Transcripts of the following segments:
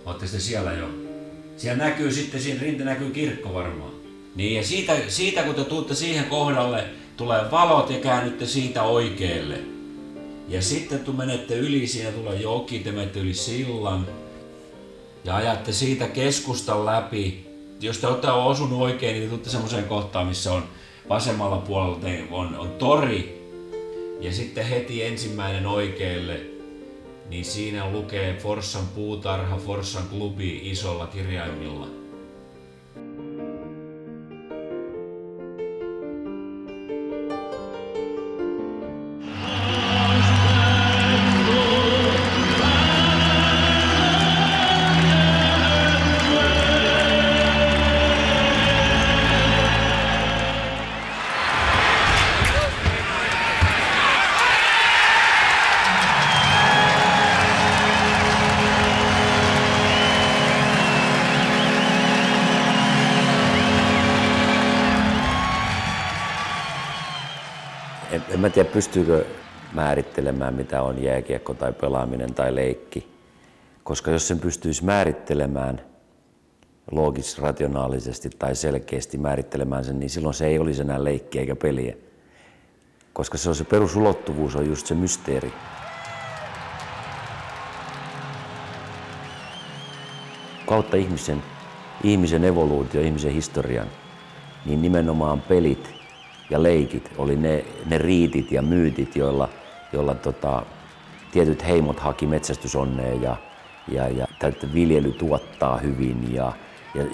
Ootte sitten siellä jo? Siellä näkyy sitten, siinä rinta näkyy kirkko varmaan. Niin ja siitä kun te tuutte siihen kohdalle, tulee valot ja käännytte siitä oikealle. Ja sitten kun menette yli, siinä tulee joki, te menette yli sillan. Ja ajatte siitä keskustan läpi. Jos te olette osunut oikein, niin te tuutte semmoiseen kohtaan, missä on vasemmalla puolella on tori. Ja sitten heti ensimmäinen oikealle, niin siinä lukee Forssan puutarha, Forssan klubi isolla kirjaimilla. En mä tiedä, pystyykö määrittelemään, mitä on jääkiekko tai pelaaminen tai leikki. Koska jos sen pystyisi määrittelemään loogis-rationaalisesti tai selkeästi määrittelemään sen, niin silloin se ei olisi enää leikkiä eikä peliä. Koska se on se perusulottuvuus, on just se mysteeri. Kautta ihmisen evoluutio, ihmisen historian, niin nimenomaan pelit ja leikit oli ne riitit ja myytit, joilla tietyt heimot haki metsästysonnea ja viljely tuottaa hyvin. Ja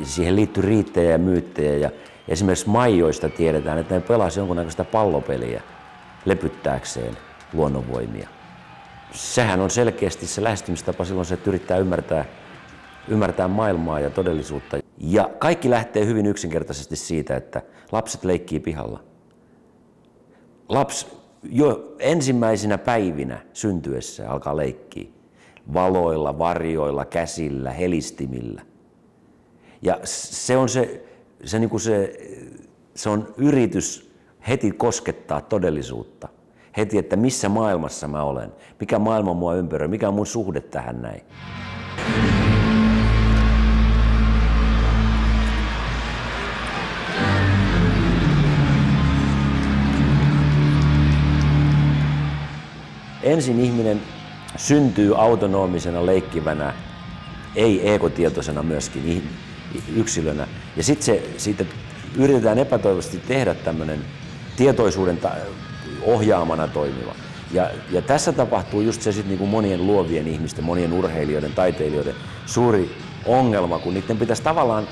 siihen liittyy riittejä ja myyttejä. Ja esimerkiksi maijoista tiedetään, että ne pelasivat jonkunnäköistä pallopeliä lepyttääkseen luonnonvoimia. Sehän on selkeästi se lähestymistapa silloin se, että yrittää ymmärtää maailmaa ja todellisuutta. Ja kaikki lähtee hyvin yksinkertaisesti siitä, että lapset leikkii pihalla. Lapsi jo ensimmäisinä päivinä syntyessä alkaa leikkiä valoilla, varjoilla, käsillä, helistimillä. Ja se on yritys heti koskettaa todellisuutta. Heti, että missä maailmassa mä olen, mikä maailma mua ympäröi, mikä on mun suhde tähän näin. Ensin ihminen syntyy autonomisena, leikkivänä, ei ekotietoisena myöskin yksilönä. Ja sitten siitä yritetään epätoivoisesti tehdä tämmöinen tietoisuuden ohjaamana toimiva. Ja tässä tapahtuu just se sit niinku monien luovien ihmisten, monien urheilijoiden, taiteilijoiden suuri ongelma, kun niiden pitäisi tavallaan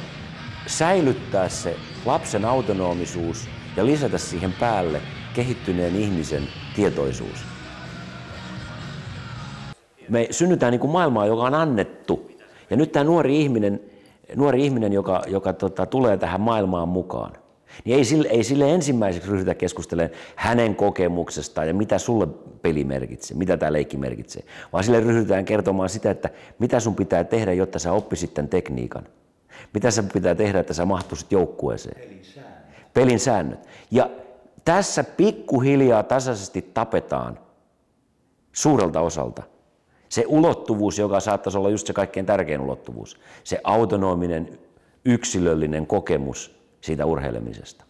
säilyttää se lapsen autonomisuus ja lisätä siihen päälle kehittyneen ihmisen tietoisuus. Me synnytään niin kuin maailmaa, joka on annettu. Ja nyt tämä nuori ihminen joka tulee tähän maailmaan mukaan, niin ei sille ensimmäiseksi ryhdytä keskustelemaan hänen kokemuksestaan ja mitä sulle peli merkitsee, mitä tämä leikki merkitsee. Vaan sille ryhdytään kertomaan sitä, että mitä sun pitää tehdä, jotta sä oppisit tämän tekniikan. Mitä sä pitää tehdä, että sä mahtuisit joukkueeseen. Pelin säännöt. Ja tässä pikkuhiljaa tasaisesti tapetaan suurelta osalta se ulottuvuus, joka saattaisi olla just se kaikkein tärkein ulottuvuus, se autonominen, yksilöllinen kokemus siitä urheilemisesta.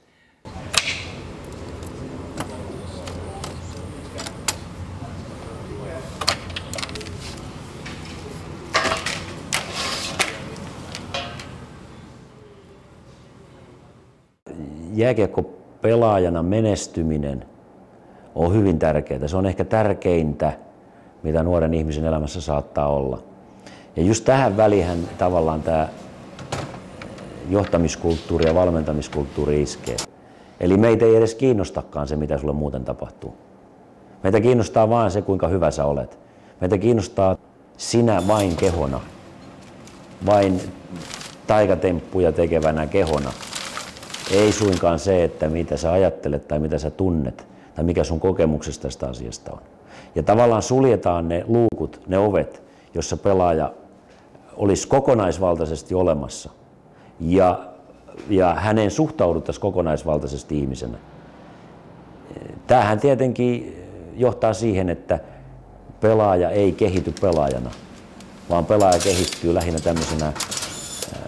Jääkiekkopelaajana menestyminen on hyvin tärkeää. Se on ehkä tärkeintä, mitä nuoren ihmisen elämässä saattaa olla. Ja just tähän väliin tavallaan tämä johtamiskulttuuri ja valmentamiskulttuuri iskee. Eli meitä ei edes kiinnostakaan se, mitä sulle muuten tapahtuu. Meitä kiinnostaa vain se, kuinka hyvä sä olet. Meitä kiinnostaa sinä vain kehona, vain taikatemppuja tekevänä kehona. Ei suinkaan se, että mitä sä ajattelet tai mitä sä tunnet tai mikä sun kokemuksesta tästä asiasta on. Ja tavallaan suljetaan ne luukut, ne ovet, jossa pelaaja olisi kokonaisvaltaisesti olemassa ja hänen suhtauduttaisiin kokonaisvaltaisesti ihmisenä. Tämähän tietenkin johtaa siihen, että pelaaja ei kehity pelaajana, vaan pelaaja kehittyy lähinnä tämmöisenä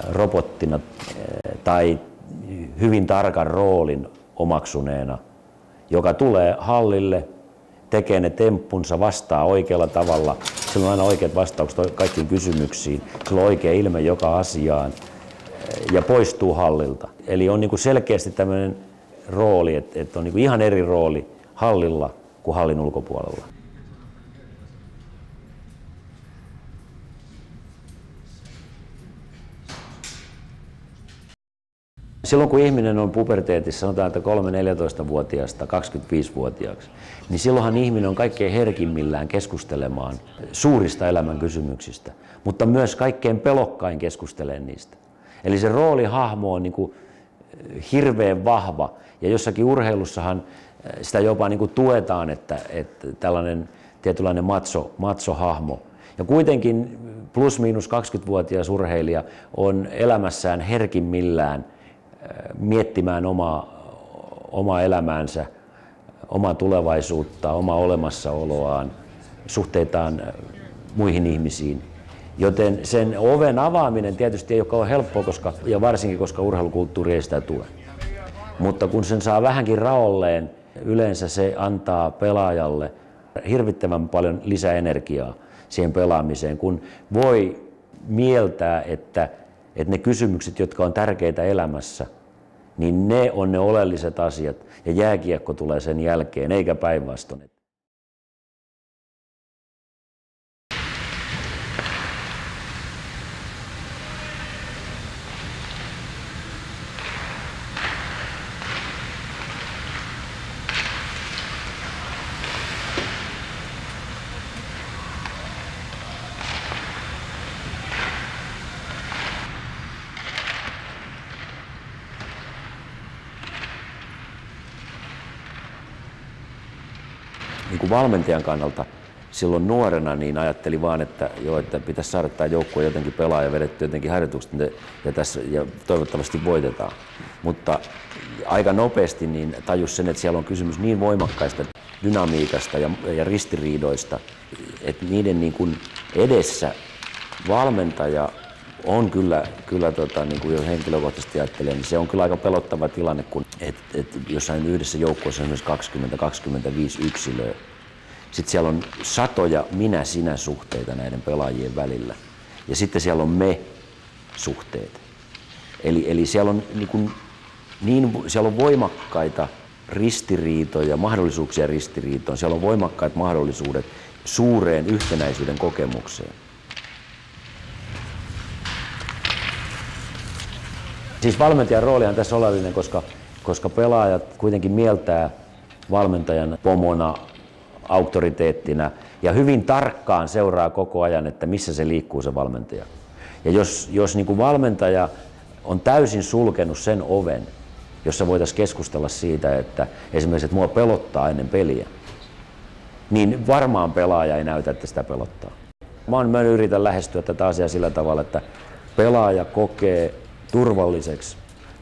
robottina tai hyvin tarkan roolin omaksuneena, joka tulee hallille, tekee ne temppunsa, vastaa oikealla tavalla. Sillä on aina oikeat vastaukset kaikkiin kysymyksiin, sillä on oikea ilme joka asiaan ja poistuu hallilta. Eli on niinku selkeästi tämmöinen rooli, että on niinku ihan eri rooli hallilla kuin hallin ulkopuolella. Silloin kun ihminen on puberteetissa, sanotaan, että 3-14-vuotiaasta 25-vuotiaaksi, niin silloinhan ihminen on kaikkein herkimmillään keskustelemaan suurista elämän kysymyksistä, mutta myös kaikkein pelokkain keskustelemaan niistä. Eli se roolihahmo on niin kuin hirveän vahva, ja jossakin urheilussahan sitä jopa niin kuin tuetaan, että tällainen tietynlainen macho-hahmo. Ja kuitenkin plus-miinus 20-vuotias urheilija on elämässään herkimmillään miettimään omaa elämäänsä, omaa tulevaisuutta, omaa olemassaoloaan, suhteitaan muihin ihmisiin. Joten sen oven avaaminen tietysti ei ole kauhean helppoa, ja varsinkin koska urheilukulttuuri ei sitä tue. Mutta kun sen saa vähänkin raolleen, yleensä se antaa pelaajalle hirvittävän paljon lisäenergiaa siihen pelaamiseen, kun voi mieltää, että ne kysymykset, jotka on tärkeitä elämässä, niin ne on ne oleelliset asiat ja jääkiekko tulee sen jälkeen, eikä päinvastoin. Niin kuin valmentajan kannalta silloin nuorena niin ajattelin vaan, että pitäisi saada tämä joukkue jotenkin pelaa ja vedetty jotenkin harjoitukset ja toivottavasti voitetaan. Mutta aika nopeasti niin tajus sen, että siellä on kysymys niin voimakkaista dynamiikasta ja ristiriidoista, että niiden niin kuin edessä valmentaja on kyllä niin kuin jos henkilökohtaisesti ajattelee, niin se on kyllä aika pelottava tilanne, kun jossain yhdessä joukkueessa on myös 20-25 yksilöä. Sitten siellä on satoja minä-sinä suhteita näiden pelaajien välillä. Ja sitten siellä on me-suhteet. Eli siellä on, siellä on voimakkaita ristiriitoja, mahdollisuuksia ristiriitoon. Siellä on voimakkaat mahdollisuudet suureen yhtenäisyyden kokemukseen. Siis valmentajan rooli on tässä oleellinen, koska pelaajat kuitenkin mieltää valmentajan pomona, auktoriteettina ja hyvin tarkkaan seuraa koko ajan, että missä se liikkuu se valmentaja. Ja jos niin kuin valmentaja on täysin sulkenut sen oven, jossa voitaisiin keskustella siitä, että esimerkiksi että mua pelottaa ennen peliä, niin varmaan pelaaja ei näytä, että sitä pelottaa. Mä yritän lähestyä tätä asiaa sillä tavalla, että pelaaja kokee turvalliseksi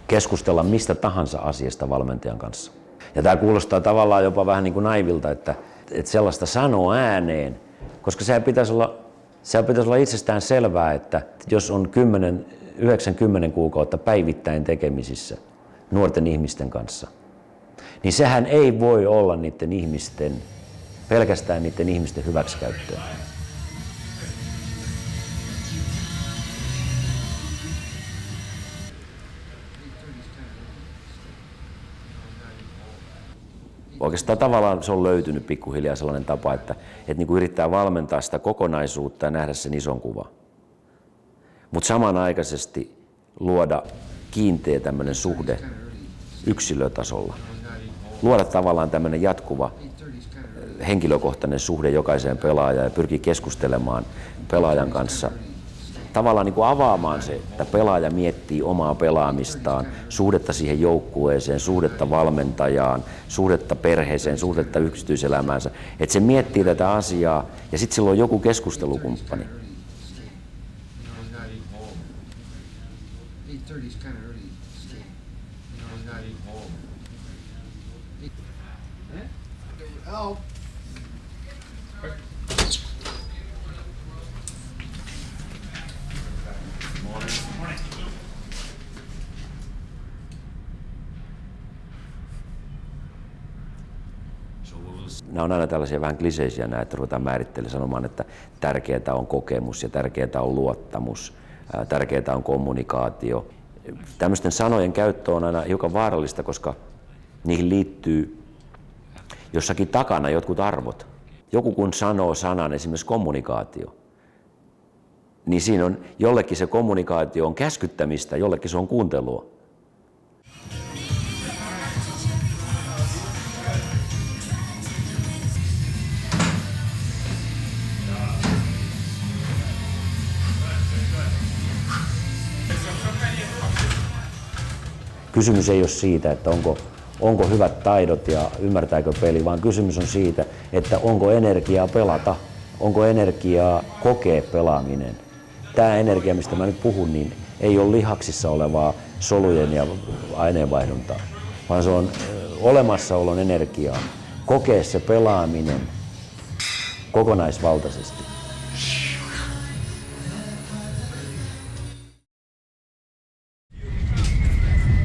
keskustella mistä tahansa asiasta valmentajan kanssa. Ja tämä kuulostaa tavallaan jopa vähän niin kuin naivilta, että sellaista sanoo ääneen, koska sehän pitäisi olla itsestään selvää, että jos on 9-10 kuukautta päivittäin tekemisissä nuorten ihmisten kanssa, niin sehän ei voi olla pelkästään niiden ihmisten hyväksikäyttöä. Oikeastaan tavallaan se on löytynyt pikkuhiljaa sellainen tapa, että niin kuin yrittää valmentaa sitä kokonaisuutta ja nähdä sen ison kuvan. Mutta samanaikaisesti luoda kiinteä tämmöinen suhde yksilötasolla. Luoda tavallaan tämmöinen jatkuva henkilökohtainen suhde jokaiseen pelaajaan ja pyrkii keskustelemaan pelaajan kanssa. Tavallaan niin kuin avaamaan se, että pelaaja miettii omaa pelaamistaan, suhdetta siihen joukkueeseen, suhdetta valmentajaan, suhdetta perheeseen, suhdetta yksityiselämäänsä. Että se miettii tätä asiaa ja sitten sillä on joku keskustelukumppani. nämä on aina tällaisia vähän kliseisiä nämä, että ruvetaan määrittelemään sanomaan, että tärkeää on kokemus ja tärkeää on luottamus, tärkeää on kommunikaatio. Tämmöisten sanojen käyttö on aina hiukan vaarallista, koska niihin liittyy jossakin takana jotkut arvot. Joku kun sanoo sanan, esimerkiksi kommunikaatio, niin siinä on jollekin se kommunikaatio on käskyttämistä, jollekin se on kuuntelua. Kysymys ei ole siitä, että onko hyvät taidot ja ymmärtääkö peli, vaan kysymys on siitä, että onko energiaa pelata, onko energiaa kokea pelaaminen. Tämä energia, mistä mä nyt puhun, niin ei ole lihaksissa olevaa solujen ja aineenvaihduntaa, vaan se on olemassaolon energiaa. Kokea se pelaaminen kokonaisvaltaisesti.